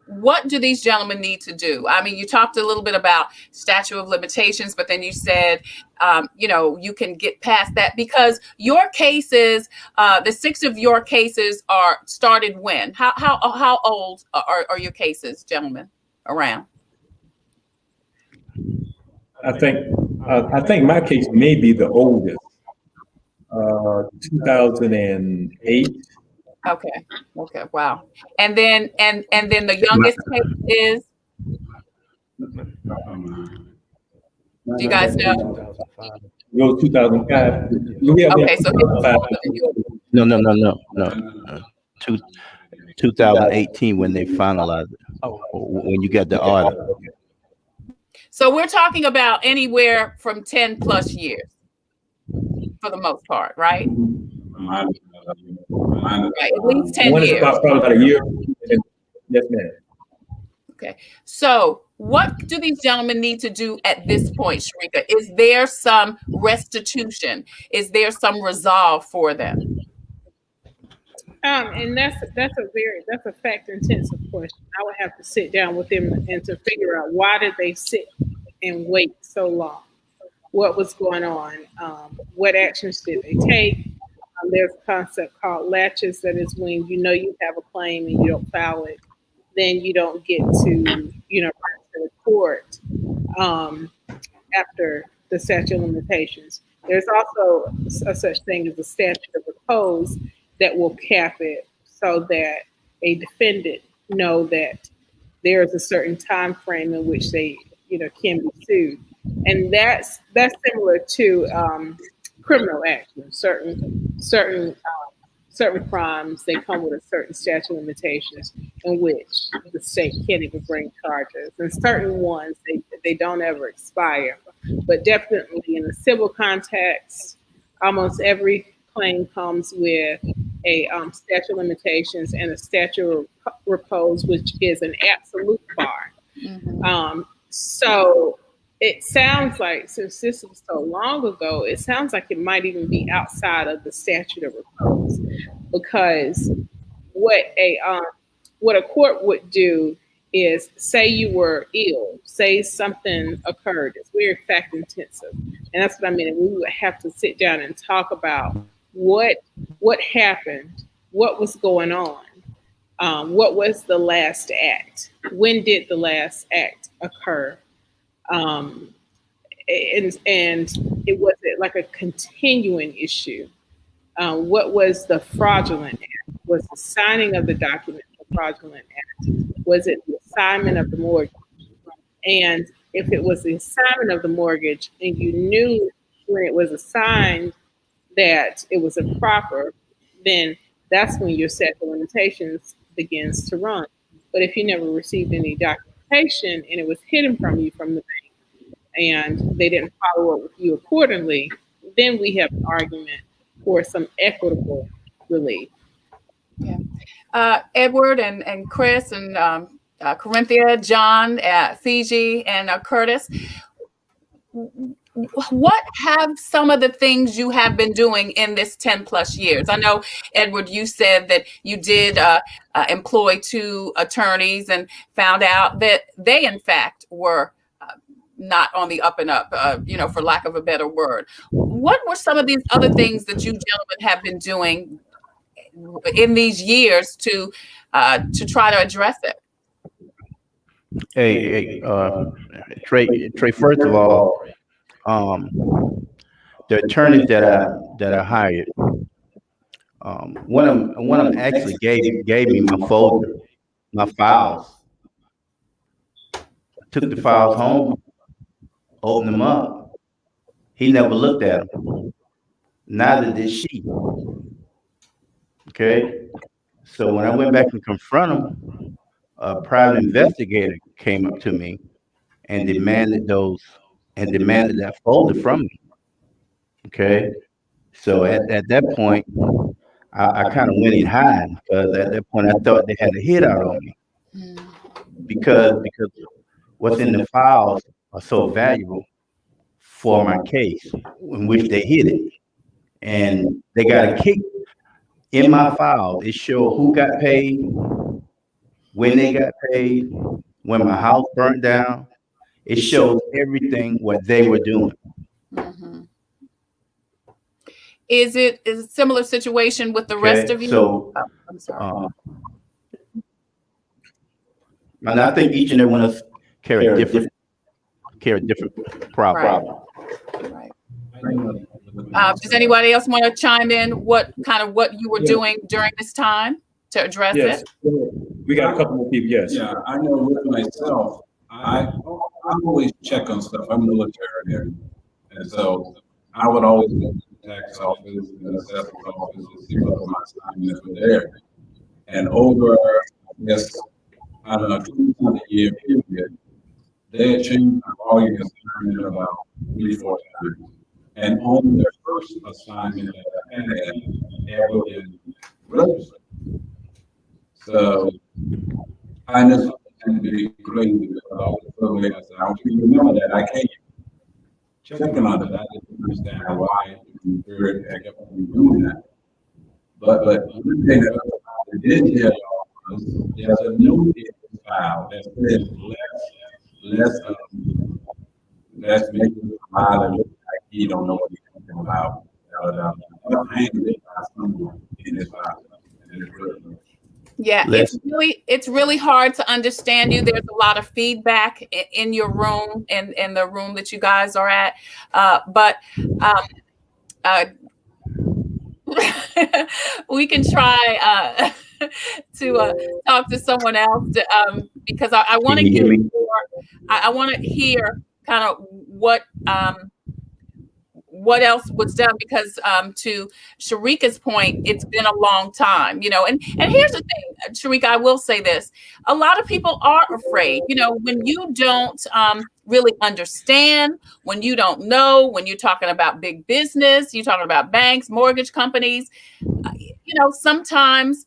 What do these gentlemen need to do? I mean, you talked a little bit about statute of limitations, but then you said, you can get past that because your cases, the 6 of your cases are started when? How old are your cases, gentlemen, around? I think my case may be the oldest, 2008. Okay. Wow. And then the youngest case is. Do you guys know? It was 2005. Okay, so No. 2018 when they finalized it. When you got the order. So we're talking about anywhere from 10 plus years for the most part, right? Right, at least 10 years. Probably about a year. Yes, ma'am. Okay. So what do these gentlemen need to do at this point, Sharika? Is there some restitution? Is there some resolve for them? And that's a fact intensive question. I would have to sit down with them and to figure out why did they sit and wait so long? What was going on? What actions did they take? There's a concept called latches. That is when you have a claim and you don't file it, then you don't get to run to the court after the statute of limitations. There's also a such thing as a statute of repose that will cap it so that a defendant know that there is a certain time frame in which they can be sued, and that's similar to criminal action. Certain crimes, they come with a certain statute of limitations in which the state can't even bring charges, and certain ones they don't ever expire. But definitely in the civil context, almost every claim comes with a statute of limitations and a statute of repose, which is an absolute bar. Mm-hmm. So it sounds like, since this was so long ago, it sounds like it might even be outside of the statute of repose, because what a court would do is say you were ill, say something occurred. It's very fact intensive, and that's what I mean. And we would have to sit down and talk about what happened, what was going on, what was the last act, when did the last act occur, and it was like a continuing issue. What was the fraudulent act? Was the signing of the document a fraudulent act? Was it the assignment of the mortgage? And if it was the assignment of the mortgage and you knew when it was assigned that it was improper, then that's when your statute of limitations begins to run. But if you never received any documentation and it was hidden from you from the bank and they didn't follow up with you accordingly, then we have an argument for some equitable relief. Yeah. Edward and Chris and Corinthea, John, Feiji, and Curtis, what have some of the things you have been doing in this 10 plus years? I know, Edward, you said that you did employ 2 attorneys and found out that they, in fact, were not on the up and up, for lack of a better word. What were some of these other things that you gentlemen have been doing in these years to try to address it? Trey, first of all, the attorneys that I hired, one of them actually gave me my folder, my files. Took the files home, opened them up. He never looked at them. Neither did she. Okay. So when I went back and confronted him, a private investigator came up to me and demanded that folder from me. Okay. So at that point, I kind of went in hiding because at that point I thought they had a hit out on me because what's in the files are so valuable for my case in which they hid it. And they got a kick in my file. It showed who got paid, when they got paid, when my house burnt down. It shows everything what they were doing. Is it a similar situation with the rest of you? So, I'm sorry. And I think each and every one of us carry a different problem. Does anybody else want to chime in? What you were doing during this time to address it? We got a couple more people. Yes. Yeah, I know with myself, I always check on stuff. I'm military, and so I would always go to the tax office and the assessor's office to see what my assignments were there. And over, I guess, I don't know, 2-year period, they had changed my volume assignment about 3-4 times. And on their first assignment that I had ever been registered. So I know something can be crazy because I was so late. I said, I want you to remember that I can't checking on it. I didn't understand why I kept on doing that. But one thing that I did tell y'all was there's a new file that says let's make it file and look like he don't know what he's talking about. I ain't someone in this file. Yeah, it's really hard to understand you. There's a lot of feedback in your room and in the room that you guys are at. But we can try to talk to someone else because I want to get more. I want to hear kind of what else was done, because to Sharika's point, it's been a long time, and here's the thing, Sharika, I will say this. A lot of people are afraid, when you don't really understand, when you don't know, when you're talking about big business, you're talking about banks, mortgage companies, sometimes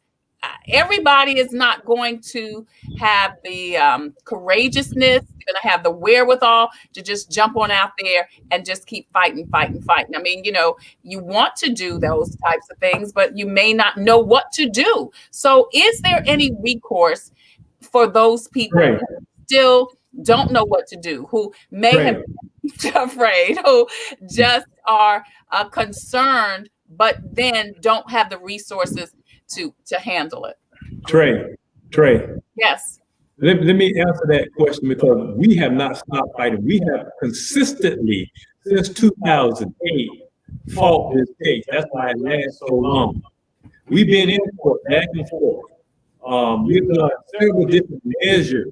everybody is not going to have the courageousness, going to have the wherewithal to just jump on out there and just keep fighting. I mean, you want to do those types of things, but you may not know what to do. So is there any recourse for those people who still don't know what to do, who may have been afraid, who just are concerned, but then don't have the resources to handle it? Tre. Yes. Let me answer that question, because we have not stopped fighting. We have consistently, since 2008, fought this case. That's why it lasts so long. We've been in court back and forth. We've done several different measures.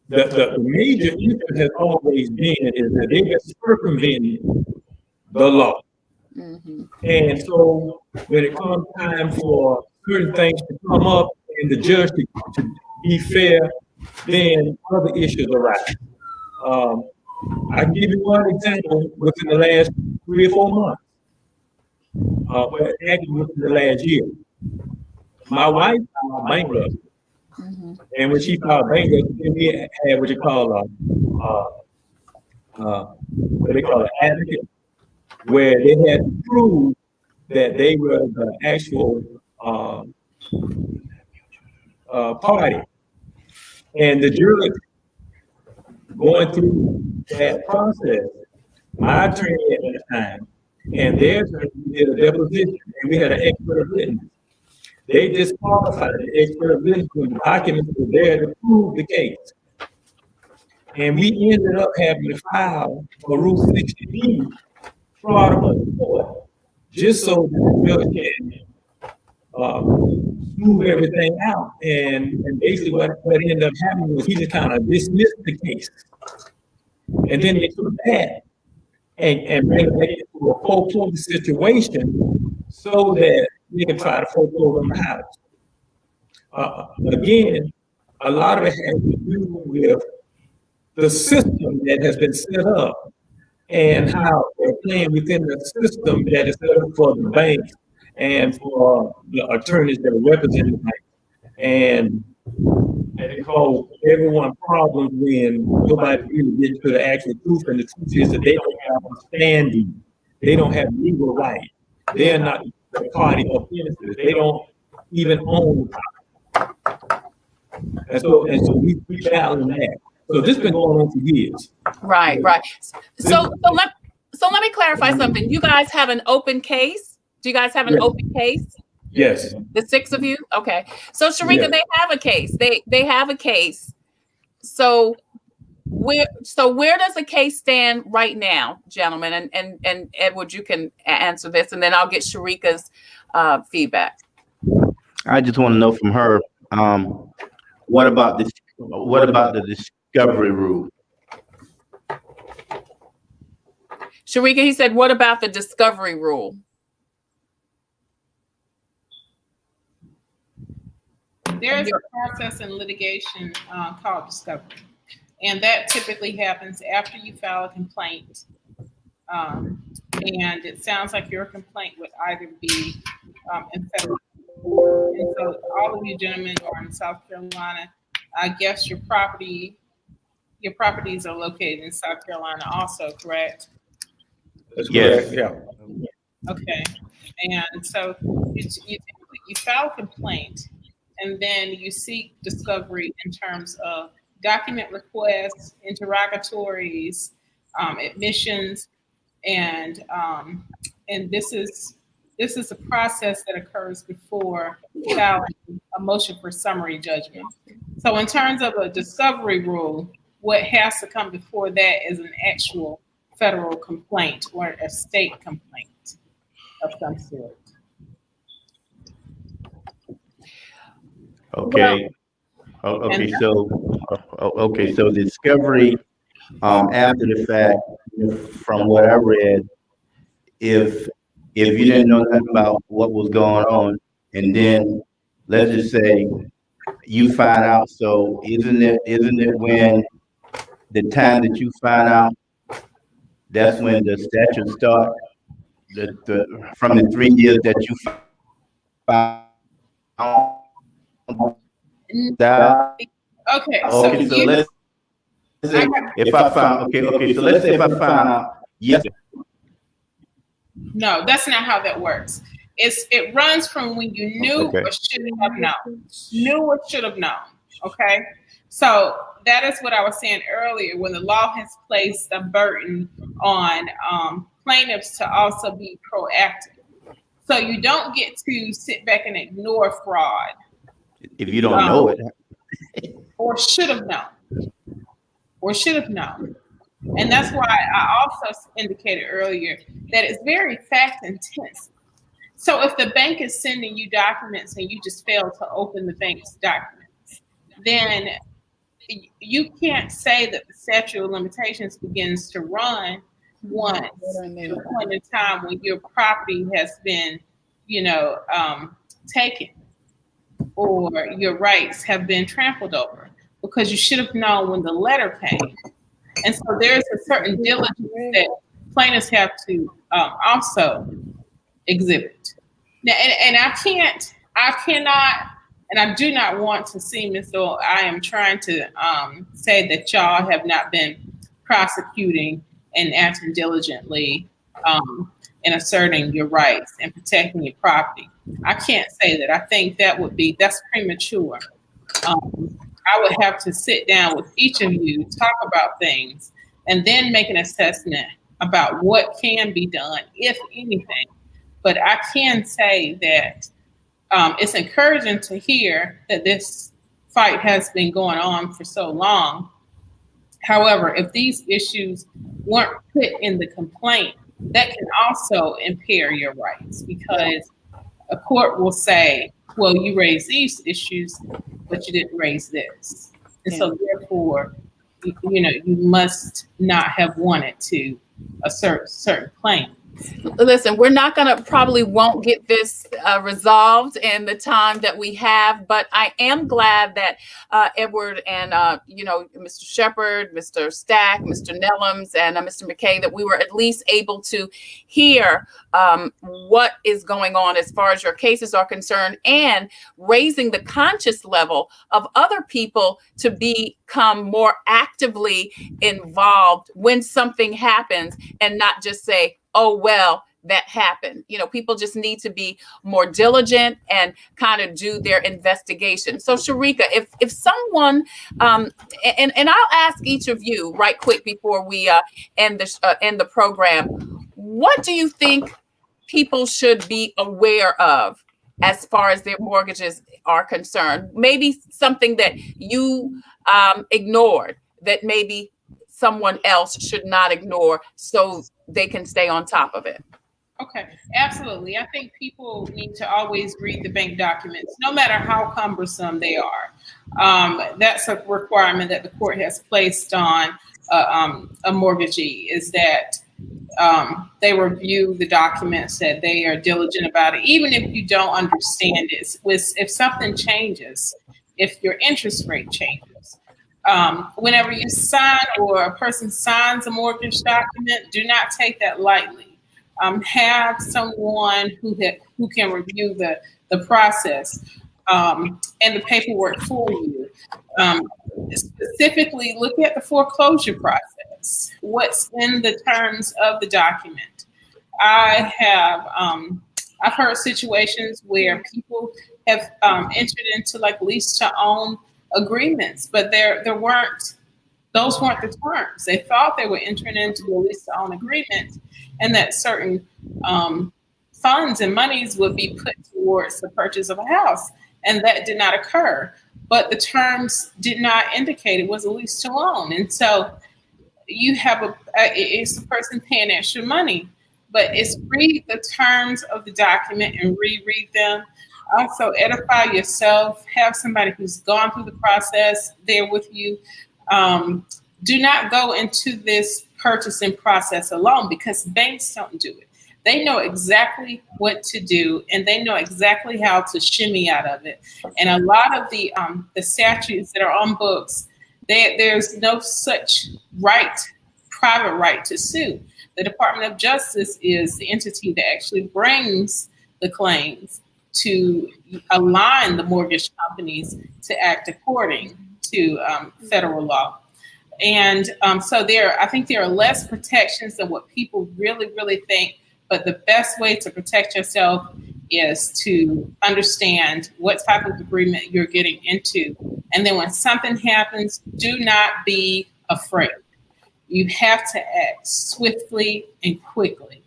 The major issue has always been is that they've been circumventing the law. And so when it comes time for certain things to come up and the judge to be fair, then other issues arise. I can give you one example within the last 3 or 4 months. Well, actually within the last year. My wife filed bankruptcy. And when she filed bankruptcy, we had what they call an advocate, where they had to prove that they were the actual party. And the jury going through that process, my attorney at that time and their attorney did a deposition, and we had an expert witness. They disqualified the expert witness when the documents were there to prove the case. And we ended up having to file a Rule 60B fraud upon the court, just so that the judge can smooth everything out. And basically what ended up happening was he just kind of dismissed the case. And then they took that and bring it back into a foreclosure situation so that they can try to foreclose on the house. Again, a lot of it has to do with the system that has been set up and how they're playing within the system that is set up for the banks and for the attorneys that are representing the banks. And they cause everyone problems when nobody really gets to the actual truth. And the truth is that they don't have a standing. They don't have legal right. They are not the party of innocence. They don't even own the property. And so we battle that. So this has been going on for years. Right. So let me clarify something. You guys have an open case? Do you guys have an open case? Yes. The 6 of you? Okay. So Sharika, they have a case. They have a case. So where does the case stand right now, gentlemen? And Edward, you can answer this, and then I'll get Sharika's feedback. I just want to know from her, what about the discovery rule? Sharika, he said, what about the discovery rule? There's a process in litigation called discovery, and that typically happens after you file a complaint. And it sounds like your complaint would either be in federal court. And so all of you gentlemen are in South Carolina. I guess your properties are located in South Carolina also, correct? That's correct. Yeah. Okay. And so you file a complaint, and then you seek discovery in terms of document requests, interrogatories, admissions, and this is a process that occurs before filing a motion for summary judgment. So in terms of a discovery rule, what has to come before that is an actual federal complaint or a state complaint of some sort. Okay. So discovery after the fact, from what I read, if you didn't know nothing about what was going on, and then let's just say you find out, so isn't it when the time that you find out, that's when the statute starts, from the 3 years that you found out? Okay, so let's say if I found so let's say if I found out yes. No, that's not how that works. It runs from when you knew or should have known. Knew or should have known. Okay. So that is what I was saying earlier, when the law has placed a burden on plaintiffs to also be proactive. So you don't get to sit back and ignore fraud. If you don't know it. Or should have known. And that's why I also indicated earlier that it's very fact intensive. So if the bank is sending you documents and you just fail to open the bank's documents, then you can't say that the statute of limitations begins to run once to a point in time when your property has been, taken or your rights have been trampled over, because you should have known when the letter came. And so there's a certain diligence that plaintiffs have to also exhibit. Now, and I cannot, and I do not want to seem as though I am trying to say that y'all have not been prosecuting and acting diligently in asserting your rights and protecting your property. I can't say that. I think that's premature. I would have to sit down with each of you, talk about things, and then make an assessment about what can be done, if anything. But I can say that it's encouraging to hear that this fight has been going on for so long. However, if these issues weren't put in the complaint, that can also impair your rights, because a court will say, well, you raised these issues, but you didn't raise this. And so therefore, you must not have wanted to assert certain claims. Listen, we're not going to probably won't get this resolved in the time that we have, but I am glad that Edward and, Mr. Shepard, Mr. Stack, Mr. Nelums, and Mr. Mckay, that we were at least able to hear what is going on as far as your cases are concerned, and raising the conscious level of other people to become more actively involved when something happens, and not just say, oh, well, that happened. People just need to be more diligent and kind of do their investigation. So Sharika, if someone, and I'll ask each of you right quick before we end the program, what do you think people should be aware of as far as their mortgages are concerned? Maybe something that you ignored that maybe someone else should not ignore so they can stay on top of it. Okay, absolutely. I think people need to always read the bank documents, no matter how cumbersome they are. That's a requirement that the court has placed on a mortgagee, is that they review the documents, that they are diligent about it, even if you don't understand it. If something changes, if your interest rate changes, whenever you sign or a person signs a mortgage document, do not take that lightly. Have someone who can review the process and the paperwork for you. Specifically, look at the foreclosure process. What's in the terms of the document? I've heard situations where people have entered into like lease to own agreements, but those weren't the terms. They thought they were entering into a lease to own agreement, and that certain funds and monies would be put towards the purchase of a house, and that did not occur. But the terms did not indicate it was a lease to own, and so you have it's a person paying extra money. But it's read the terms of the document and reread them. Also, edify yourself. Have somebody who's gone through the process there with you. Do not go into this purchasing process alone, because banks don't do it. They know exactly what to do, and they know exactly how to shimmy out of it. And a lot of the statutes that are on books, there's no such private right to sue. The Department of Justice is the entity that actually brings the claims to align the mortgage companies to act according to federal law. And so I think there are less protections than what people really, really think. But the best way to protect yourself is to understand what type of agreement you're getting into. And then when something happens, do not be afraid. You have to act swiftly and quickly.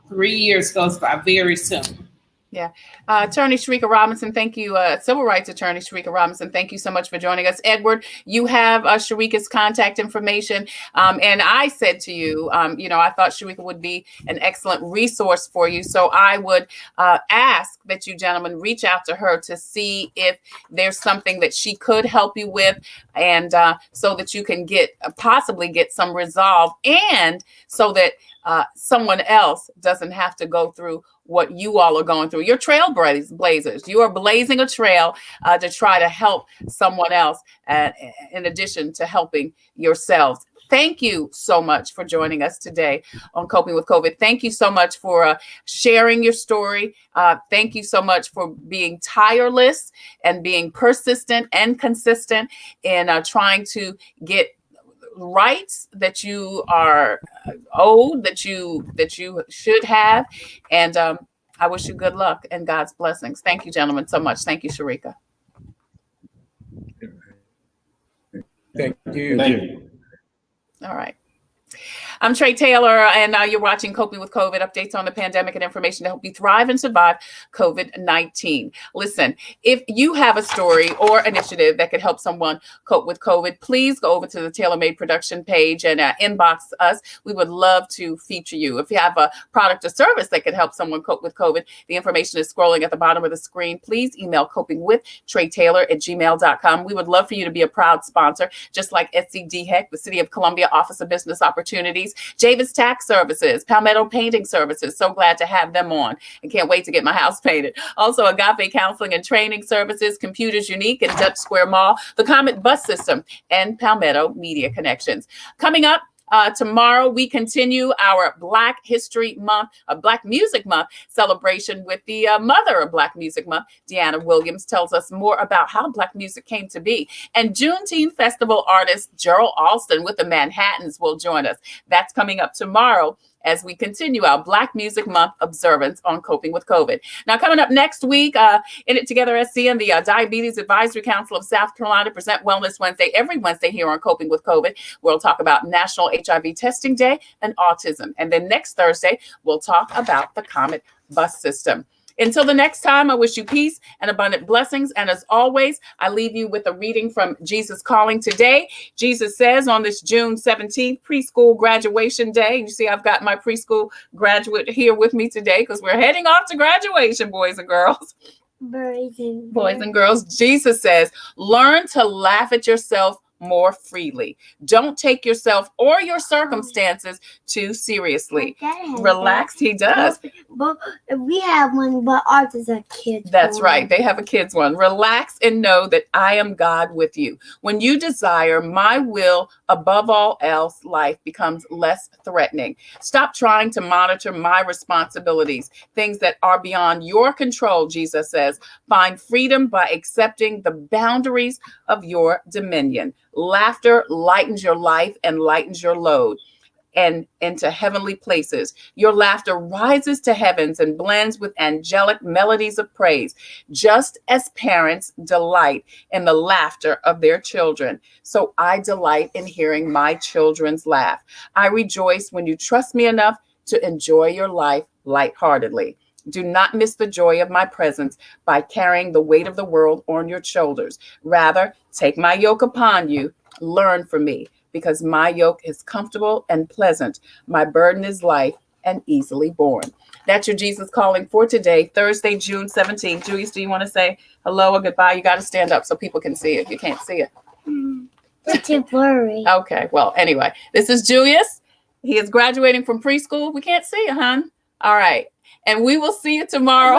3 years goes by very soon. Yeah. Attorney Sharika Robinson, thank you. Civil rights attorney Sharika Robinson, thank you so much for joining us. Edward, you have Sharika's contact information. And I said to you, I thought Sharika would be an excellent resource for you. So I would ask that you gentlemen reach out to her to see if there's something that she could help you with, and so that you can possibly get some resolve, and so that someone else doesn't have to go through what you all are going through. You're trailblazers. You are blazing a trail to try to help someone else, in addition to helping yourselves. Thank you so much for joining us today on Coping with COVID. Thank you so much for sharing your story. Thank you so much for being tireless and being persistent and consistent in trying to get rights that you are owed, that you should have. And I wish you good luck and God's blessings. Thank you, gentlemen, so much. Thank you, Sharika. Thank you. Thank you. All right. I'm Tre Tailor, and you're watching Coping with COVID, updates on the pandemic and information to help you thrive and survive COVID-19. Listen, if you have a story or initiative that could help someone cope with COVID, please go over to the Tailor Made production page and inbox us. We would love to feature you. If you have a product or service that could help someone cope with COVID, the information is scrolling at the bottom of the screen. Please email copingwithtreitailor@gmail.com. We would love for you to be a proud sponsor, just like SC Homeowners, the City of Columbia Office of Business Opportunities. Communities, Javis Tax Services, Palmetto Painting Services. So glad to have them on and can't wait to get my house painted. Also, Agape Counseling and Training Services, Computers Unique and Dutch Square Mall, the Comet Bus System, and Palmetto Media Connections. Coming up, tomorrow, we continue our Black History Month, Black Music Month celebration with the mother of Black Music Month. Deanna Williams tells us more about how Black music came to be. And Juneteenth Festival artist Gerald Alston with the Manhattans will join us. That's coming up tomorrow as we continue our Black Music Month observance on coping with COVID. Now, coming up next week, In It Together SC and the Diabetes Advisory Council of South Carolina present Wellness Wednesday every Wednesday here on Coping with COVID. We'll talk about National HIV Testing Day and autism. And then next Thursday, we'll talk about the Comet Bus System. Until the next time, I wish you peace and abundant blessings. And as always, I leave you with a reading from Jesus Calling today. Jesus says on this June 17th, preschool graduation day, you see, I've got my preschool graduate here with me today because we're heading off to graduation, boys and girls. Boys and girls, Jesus says, learn to laugh at yourself more freely. Don't take yourself or your circumstances too seriously. Relax. He does. But we have one, but ours is a kid's That's one. right. They have a kid's one. Relax and know that I am God with you. When you desire my will above all else, life becomes less threatening. Stop trying to monitor my responsibilities, things that are beyond your control, Jesus says. Find freedom by accepting the boundaries of your dominion. Laughter lightens your life and lightens your load and into heavenly places. Your laughter rises to heavens and blends with angelic melodies of praise, just as parents delight in the laughter of their children. So I delight in hearing my children's laugh. I rejoice when you trust me enough to enjoy your life lightheartedly. Do not miss the joy of my presence by carrying the weight of the world on your shoulders. Rather, take my yoke upon you, learn from me, because my yoke is comfortable and pleasant. My burden is light and easily borne. That's your Jesus Calling for today, Thursday, June 17th. Julius, do you want to say hello or goodbye? You got to stand up so people can see it. You can't see it. It's too blurry. Okay, well, anyway, this is Julius. He is graduating from preschool. We can't see you, hon. All right. And we will see you tomorrow.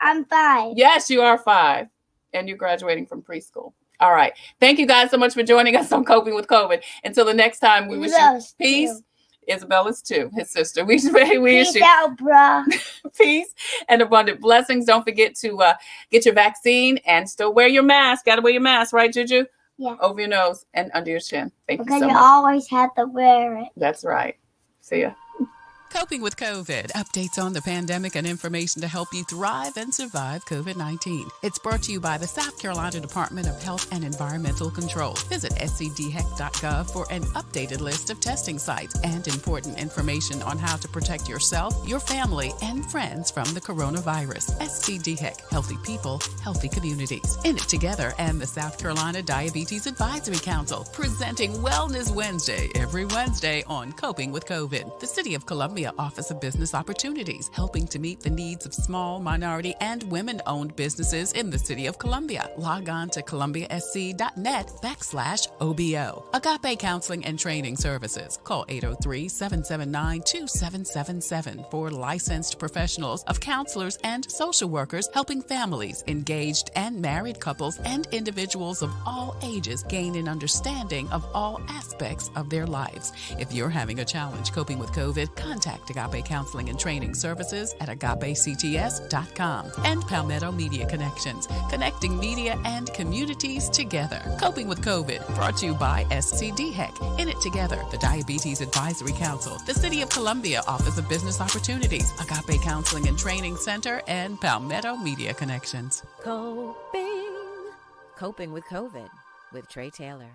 I'm 5. Yes, you are 5. And you're graduating from preschool. All right. Thank you guys so much for joining us on Coping with COVID. Until the next time, we wish you peace. Isabella's 2, his sister. We wish you out, bruh. peace and abundant blessings. Don't forget to get your vaccine and still wear your mask. Got to wear your mask, right, Juju? Yeah. Over your nose and under your chin. Thank you so much. Because you always have to wear it. That's right. See ya. Coping with COVID, updates on the pandemic and information to help you thrive and survive COVID-19. It's brought to you by the South Carolina Department of Health and Environmental Control. Visit scdheck.gov for an updated list of testing sites and important information on how to protect yourself, your family, and friends from the coronavirus. SCDHEC, healthy people, healthy communities. In It Together and the South Carolina Diabetes Advisory Council, presenting Wellness Wednesday every Wednesday on Coping with COVID. The City of Columbia Office of Business Opportunities, helping to meet the needs of small, minority, and women-owned businesses in the City of Columbia. Log on to columbiasc.net/OBO. Agape Counseling and Training Services. Call 803-779-2777 for licensed professionals of counselors and social workers helping families, engaged and married couples, and individuals of all ages gain an understanding of all aspects of their lives. If you're having a challenge coping with COVID, contact Agape Counseling and Training Services at agapects.com. And Palmetto Media Connections, connecting media and communities together. Coping with COVID, brought to you by SCDHEC, In It Together, the Diabetes Advisory Council, the City of Columbia Office of Business Opportunities, Agape Counseling and Training Center, and Palmetto Media Connections. Coping with COVID with Tre Tailor.